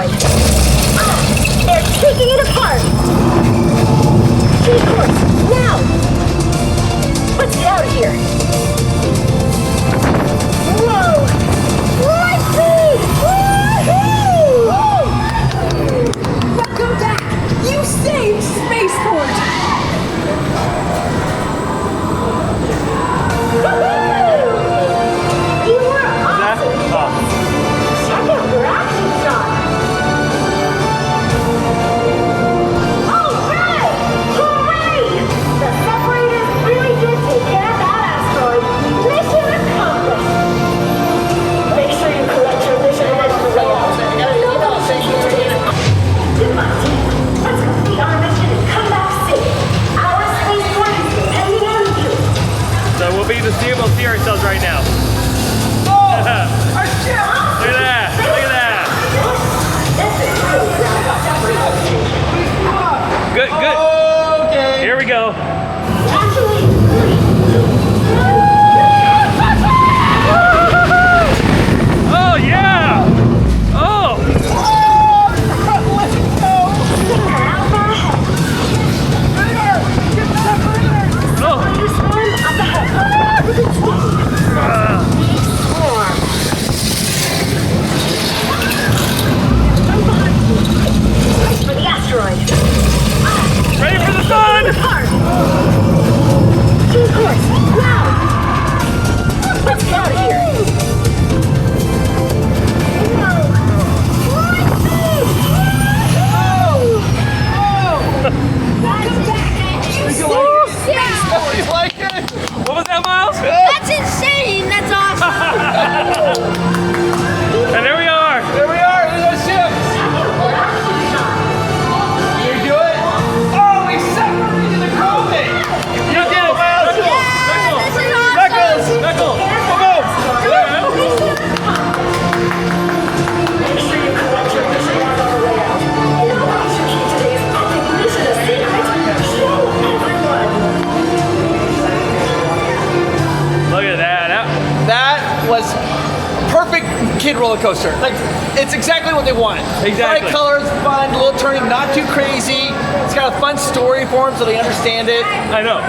asteroid. They're taking it apart. Change course, now. Let's get out of here. Whoa! Light speed! Woohoo! Welcome back! You saved Spaceport! You were awesome! Check out your action shot! Alright! Hooray! The separators really did take care of that asteroid. Mission accomplished! Make sure you collect your mission and Goodbye, team. Let's complete our mission and come back safe. Our spaceport is depending on you. So we'll see ourselves right now. Oh! Our ship! Look at that! Look at that! Good, good. Okay. Here we go. Oh yeah! Oh! Let's go! Oh! For the asteroid. Ready for the sun! Change course, now! Let's get out of here! You like it? What was that, Miles? That's insane! That's awesome! And there we are! There we are. There's our ship. Can we do it? Oh, we separated the COVID. You did it! Miles! This is awesome! Knuckles. Knuckles! Make sure you collect your mission on the way out. And always keep today's epic mission a secret. Show everyone. Look at that. That was a perfect kid roller coaster. Like, it's exactly what they want. Exactly. Bright colors, fun, little turning, not too crazy. It's got a fun story for them so they understand it. I know.